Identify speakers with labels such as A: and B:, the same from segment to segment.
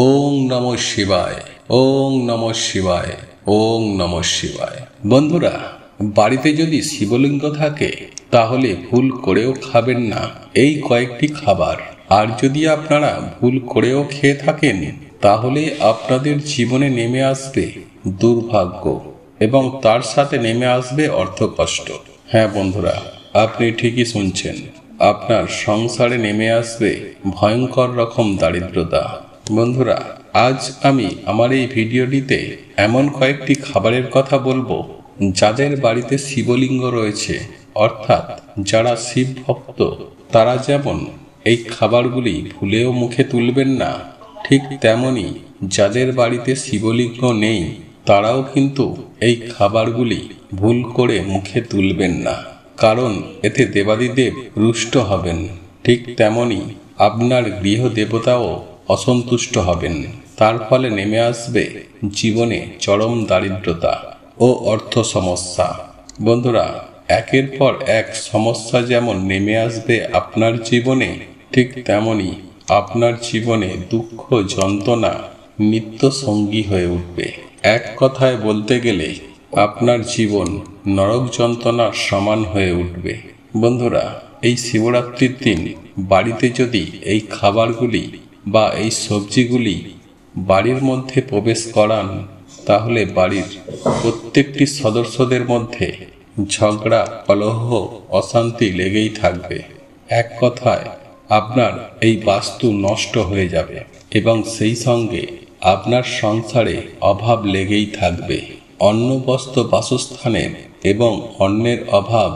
A: ওং নমঃ শিবায়, ওং নমঃ শিবায়, ওং নমঃ শিবায়। বন্ধুরা, বাড়িতে যদি শিবলিঙ্গ থাকে তাহলে ভুল করেও খাবেন না এই কয়েকটি খাবার। আর যদি আপনারা ভুল করেও খেয়ে থাকেন তাহলে আপনাদের জীবনে নেমে আসবে দুর্ভাগ্য এবং তার সাথে নেমে আসবে অর্থকষ্ট। হ্যাঁ বন্ধুরা, আপনি ঠিকই শুনছেন, আপনার সংসারে নেমে আসবে ভয়ঙ্কর রকম দারিদ্রতা। বন্ধুরা, আজ আমি আমার এই ভিডিওটিতে এমন কয়েকটি খাবারের কথা বলবো যাদের বাড়িতে শিবলিঙ্গ রয়েছে, অর্থাৎ যারা শিব ভক্ত তারা যেমন এই খাবারগুলি ভুলেও মুখে তুলবেন না, ঠিক তেমনি যাদের বাড়িতে শিবলিঙ্গ নেই তারাও কিন্তু এই খাবারগুলি ভুল করে মুখে তুলবেন না, কারণ এতে দেবাদিদেব রুষ্ট হবেন। ঠিক তেমনি আপনার গৃহ দেবতাও অসন্তুষ্ট হবেন। তার ফলে নেমে আসবে জীবনে চরম দারিদ্রতা ও অর্থ সমস্যা। বন্ধুরা, একের পর এক সমস্যা যেমন নেমে আসবে আপনার জীবনে, ঠিক তেমনি আপনার জীবনে দুঃখ যন্ত্রণা নিত্য সঙ্গী হয়ে উঠবে। এক কথায় বলতে গেলে আপনার জীবন নরক যন্ত্রণার সমান হয়ে উঠবে। বন্ধুরা, এই শিবরাত্রির দিন বাড়িতে যদি এই খাবারগুলি বা এই সবজিগুলি বাড়ির মধ্যে প্রবেশ করান তাহলে বাড়ির প্রত্যেকটি সদস্যদের মধ্যে ঝগড়া কলহ অশান্তি লেগেই থাকবে। এক কথায় আপনার এই বাস্তু নষ্ট হয়ে যাবে এবং সেই সঙ্গে আপনার সংসারে অভাব লেগেই থাকবে। অন্ন বস্ত্র বাসস্থানের এবং অন্নের অভাব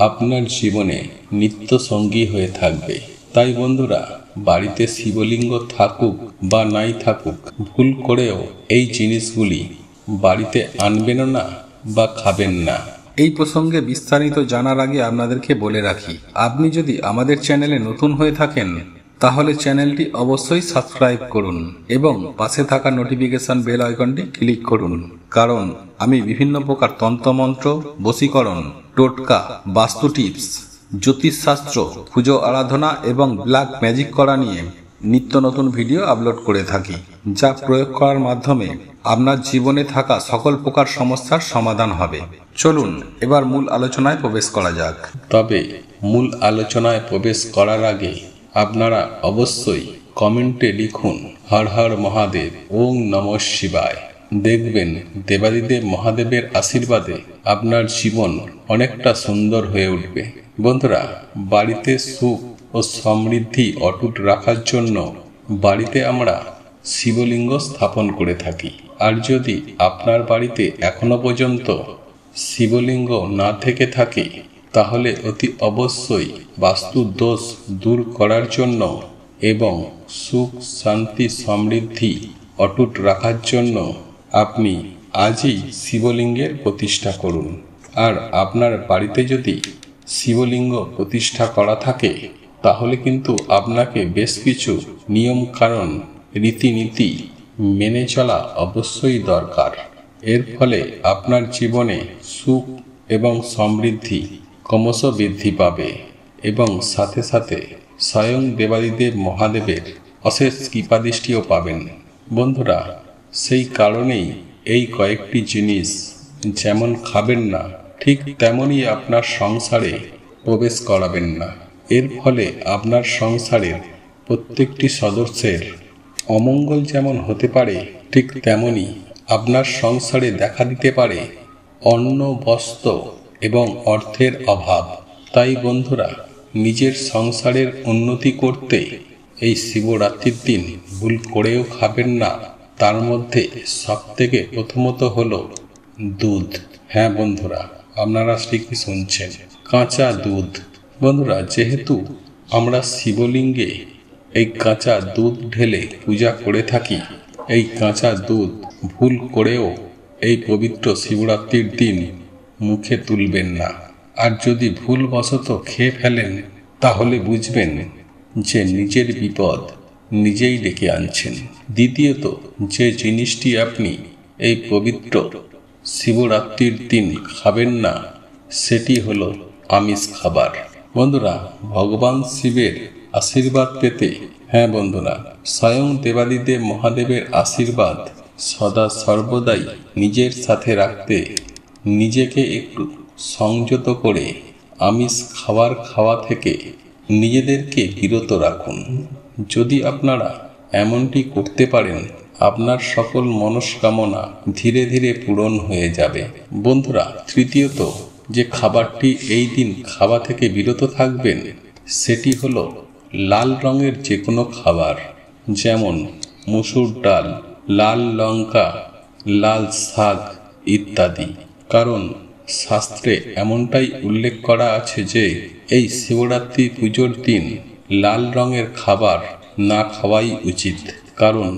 A: আপনার জীবনে নিত্য সঙ্গী হয়ে থাকবে। তাই বন্ধুরা, বাড়িতে শিবলিঙ্গ থাকুক বা নাই থাকুক, ভুল করেও এই জিনিসগুলি বাড়িতে আনবেন না বা খাবেন না।
B: এই প্রসঙ্গে বিস্তারিত জানার আগে আপনাদেরকে বলে রাখি, আপনি যদি আমাদের চ্যানেলে নতুন হয়ে থাকেন তাহলে চ্যানেলটি অবশ্যই সাবস্ক্রাইব করুন এবং পাশে থাকা নোটিফিকেশন বেল আইকনটি ক্লিক করুন, কারণ আমি বিভিন্ন প্রকার তন্ত্রমন্ত্র, বশীকরণ, টোটকা, বাস্তু টিপস, জ্যোতিষশাস্ত্র, পুজো আরাধনা এবং ব্ল্যাক ম্যাজিক করা নিয়ে নিত্য নতুন ভিডিও আপলোড করে থাকি, যা প্রয়োগ করার মাধ্যমে আপনার জীবনে থাকা সকল প্রকার সমস্যার সমাধান হবে। চলুন এবার মূল আলোচনায় প্রবেশ করা যাক।
A: তবে মূল আলোচনায় প্রবেশ করার আগে আপনারা অবশ্যই কমেন্টে লিখুন হর হর মহাদেব, ওং নমঃ শিবায়। দেখবেন দেবাদিদেব মহাদেবের আশীর্বাদে আপনার জীবন অনেকটা সুন্দর হয়ে উঠবে। বন্ধুরা, বাড়িতে সুখ ও সমৃদ্ধি অটুট রাখার জন্য বাড়িতে আমরা শিবলিঙ্গ স্থাপন করে থাকি। আর যদি আপনার বাড়িতে এখনো পর্যন্ত শিবলিঙ্গ না থেকে থাকে তাহলে অতি অবশ্যই বাস্তুর দোষ দূর করার জন্য এবং সুখ শান্তি সমৃদ্ধি অটুট রাখার জন্য আপনি আজই শিবলিঙ্গের প্রতিষ্ঠা করুন। আর আপনার বাড়িতে যদি শিবলিঙ্গ প্রতিষ্ঠা করা থাকে তাহলে কিন্তু আপনাকে বেশ কিছু নিয়ম কারণ রীতিনীতি মেনে চলা অবশ্যই দরকার। এর ফলে আপনার জীবনে সুখ এবং সমৃদ্ধি ক্রমশ বৃদ্ধি পাবে এবং সাথে সাথে স্বয়ং দেবাদিদেব মহাদেবের অশেষ কৃপাদৃষ্টিও পাবেন। বন্ধুরা, সেই কারণেই এই কয়েকটি জিনিস যেমন খাবেন না, ঠিক তেমনই আপনার সংসারে প্রবেশ করাবেন না। এর ফলে আপনার সংসারের প্রত্যেকটি সদস্যের অমঙ্গল যেমন হতে পারে, ঠিক তেমনি আপনার সংসারে দেখা দিতে পারে অন্ন বস্ত্র এবং অর্থের অভাব। তাই বন্ধুরা, নিজের সংসারের উন্নতি করতে এই শিবরাত্রির দিন ভুল করেও খাবেন না। তার মধ্যে সবথেকে প্রথমত হলো দুধ। হ্যাঁ বন্ধুরা, আপনারা ঠিকই শুনছেন, কাঁচা দুধ। বন্ধুরা, যেহেতু আমরা শিবলিঙ্গে এই কাঁচা দুধ ঢেলে পূজা করে থাকি, এই কাঁচা দুধ ভুল করেও এই পবিত্র শিবরাত্রির দিন মুখে তুলবেন না। আর যদি ভুলবশত খেয়ে ফেলেন তাহলে বুঝবেন যে নিজের বিপদ নিজেই ডেকে আনছেন। দ্বিতীয়ত, যে জিনিসটি আপনি এই পবিত্র শিবরাত্রির দিন খাবেন না সেটি হলো আমিষ খাবার। বন্ধুরা, ভগবান শিবের আশীর্বাদ পেতে হ্যাঁ বন্ধুরা, স্বয়ং দেবাদিদেব মহাদেবের আশীর্বাদ সদা সর্বদাই নিজের সাথে রাখতে নিজেকে একটু সংযত করে আমিষ খাওয়া থেকে নিজেদেরকে বিরত রাখুন। যদি আপনারা এমনটি করতে পারেন, আপনার সকল মনস্কামনা ধীরে ধীরে পূরণ হয়ে যাবে। বন্ধুরা, তৃতীয়ত যে খাবারটি এই দিন খাওয়া থেকে বিরত থাকবেন সেটি হলো লাল রঙের যে কোনো খাবার, যেমন মসুর ডাল, লাল লঙ্কা, লাল শাক ইত্যাদি। কারণ শাস্ত্রে এমনটাই উল্লেখ করা আছে যে এই শিবরাত্রি পুজোর দিন লাল রঙের খাবার না খাওয়াই উচিত। কারণ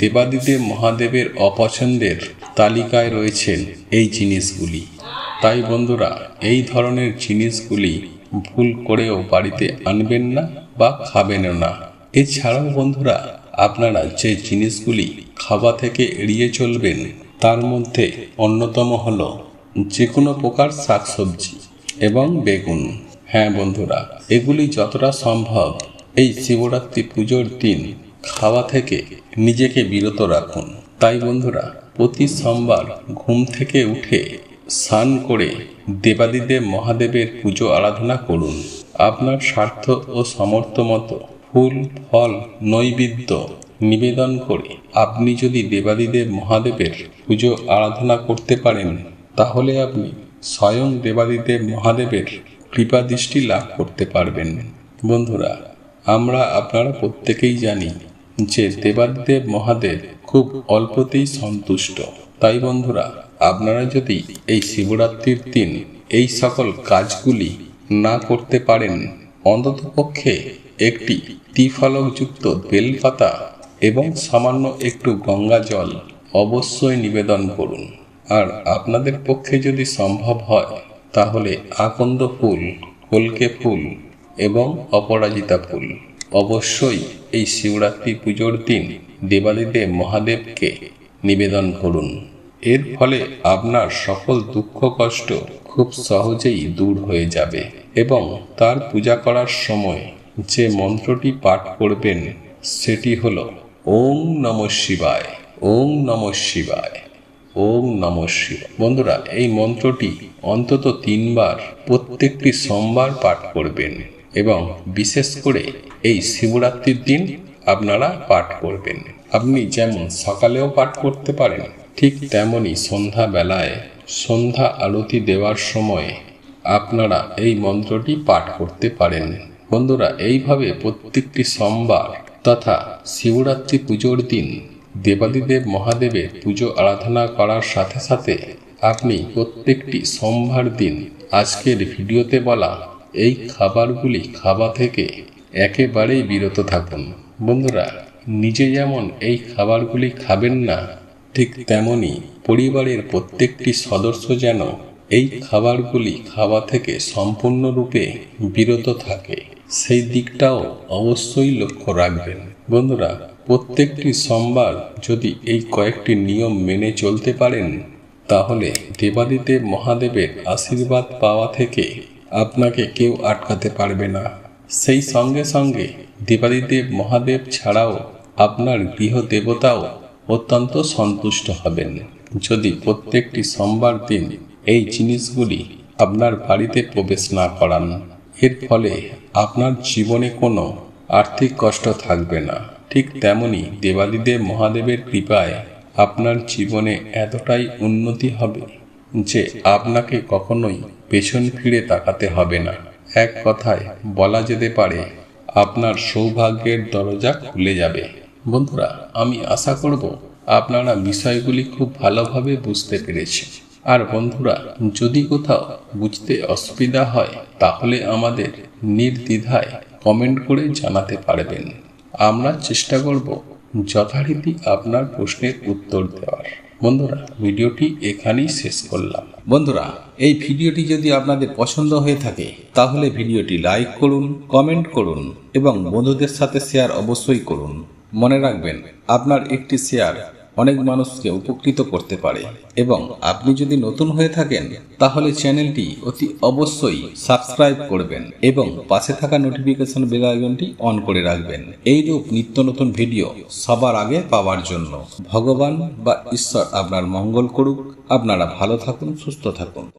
A: দেবাদিদেব মহাদেবের অপছন্দের তালিকায় রয়েছেন এই জিনিসগুলি। তাই বন্ধুরা, এই ধরনের জিনিসগুলি ভুল করেও বাড়িতে আনবেন না বা খাবেনও না। এছাড়াও বন্ধুরা, আপনারা যে জিনিসগুলি খাওয়া থেকে এড়িয়ে চলবেন তার মধ্যে অন্যতম হলো যে কোনো প্রকার শাকসবজি এবং বেগুন। হ্যাঁ বন্ধুরা, এগুলি যতটা সম্ভব এই শিবরাত্রি পুজোর দিন খাওয়া থেকে নিজেকে বিরত রাখুন। তাই বন্ধুরা, প্রতি সোমবার ঘুম থেকে উঠে স্নান করে দেবাদিদেব মহাদেবের পুজো আরাধনা করুন। আপনার স্বার্থ ও সামর্থ্য মতো ফুল ফল নৈবেদ্য নিবেদন করে আপনি যদি দেবাদিদেব মহাদেবের পুজো আরাধনা করতে পারেন, তাহলে আপনি স্বয়ং দেবাদিদেব মহাদেবের কৃপা দৃষ্টি লাভ করতে পারবেন। বন্ধুরা, আপনারা প্রত্যেকেই জানি যে দেবাদিদেব মহাদেব খুব অল্পতেই সন্তুষ্ট। তাই বন্ধুরা, আপনারা যদি এই শিবরাত্রির দিন এই সকল কাজগুলি না করতে পারেন, অন্ততপক্ষে একটি ত্রিফলকযুক্ত বেলপাতা এবং সামান্য একটু গঙ্গা জল অবশ্যই নিবেদন করুন। আর আপনাদের পক্ষে যদি সম্ভব হয় তাহলে আকন্দ ফুল, কলকে ফুল এবং অপরাজিতা ফুল অবশ্যই এই শিবরাত্রি পুজোর দিন দেবাদিদেব মহাদেবকে নিবেদন করুন। এর ফলে আপনার সকল দুঃখ কষ্ট খুব সহজেই দূর হয়ে যাবে। এবং তার পূজা করার সময় যে মন্ত্রটি পাঠ করবেন সেটি হলো ওং নমঃ শিবায়, ওং নমঃ শিবায়, ওং নমঃ শিবায়। বন্ধুরা, এই মন্ত্রটি অন্তত 3 বার প্রত্যেকটি সোমবার পাঠ করবেন এবং বিশেষ করে এই শিবরাত্রির দিন আপনারা পাঠ করবেন। আপনি যেমন সকালেও পাঠ করতে পারেন, ঠিক তেমনি সন্ধ্যা বেলায় সন্ধ্যা আরতি দেওয়ার সময় আপনারা এই মন্ত্রটি পাঠ করতে পারেন। বন্ধুরা, এইভাবে প্রত্যেকটি সোমবার তথা শিবরাত্রি পুজোর দিন দেবাদিদেব মহাদেবের পুজো আরাধনা করার সাথে সাথে আপনি প্রত্যেকটি সোমবার দিন আজকের ভিডিওতে বলা এই খাবারগুলি খাওয়া থেকে একেবারেই বিরত থাকুন। বন্ধুরা, নিজে যেমন এই খাবারগুলি খাবেন না, ঠিক তেমনি পরিবারের প্রত্যেকটি সদস্য যেন এই খাবারগুলি খাওয়া থেকে সম্পূর্ণরূপে বিরত থাকে, সেই দিকটাও অবশ্যই লক্ষ্য রাখবেন। বন্ধুরা, প্রত্যেকটি সোমবার যদি এই কয়েকটি নিয়ম মেনে চলতে পারেন, তাহলে দেবাদিদেব মহাদেবের আশীর্বাদ পাওয়া থেকে আপনাকে কেউ আটকাতে পারবে না। সেই সঙ্গে সঙ্গে দেবাদিদেব মহাদেব ছাড়াও আপনার গৃহ দেবতাও অত্যন্ত সন্তুষ্ট হবেন যদি প্রত্যেকটি সোমবার দিন এই জিনিসগুলি আপনার বাড়িতে প্রবেশ না করান। এর ফলে আপনার জীবনে কোনো আর্থিক কষ্ট থাকবে না। ঠিক তেমনি দেবাদিদেব মহাদেবের কৃপায় আপনার জীবনে এতটাই উন্নতি হবে যে আপনাকে কখনোই পেছন ফিরে তাকাতে হবে না। এক কথায় বলা যেতে পারে আপনার সৌভাগ্যের দরজা খুলে যাবে। বন্ধুরা, আমি আশা করব আপনারা বিষয়গুলি খুব ভালোভাবে বুঝতে পেরেছেন। আর বন্ধুরা, যদি কোথাও বুঝতে অসুবিধা হয় তাহলে আমাদের নির্দ্বিধায় কমেন্ট করে জানাতে পারবেন। আমরা চেষ্টা করব যথারীতি আপনার প্রশ্নের উত্তর দেওয়ার। বন্ধুরা, ভিডিওটি এখানেই শেষ করলাম।
B: বন্ধুরা, এই ভিডিওটি যদি আপনাদের পছন্দ হয়ে থাকে তাহলে ভিডিওটি লাইক করুন, কমেন্ট করুন এবং বন্ধুদের সাথে শেয়ার অবশ্যই করুন। মনে রাখবেন, আপনার একটি শেয়ার অনেক মানুষকে উপকৃত করতে পারে। এবং আপনি যদি নতুন হয়ে থাকেন তাহলে চ্যানেলটি অতি অবশ্যই সাবস্ক্রাইব করবেন এবং পাশে থাকা নোটিফিকেশন বেল আইকনটি অন করে রাখবেন এইরূপ নিত্য নতুন ভিডিও সবার আগে পাওয়ার জন্য। ভগবান বা ঈশ্বর আপনার মঙ্গল করুক। আপনারা ভালো থাকুন, সুস্থ থাকুন।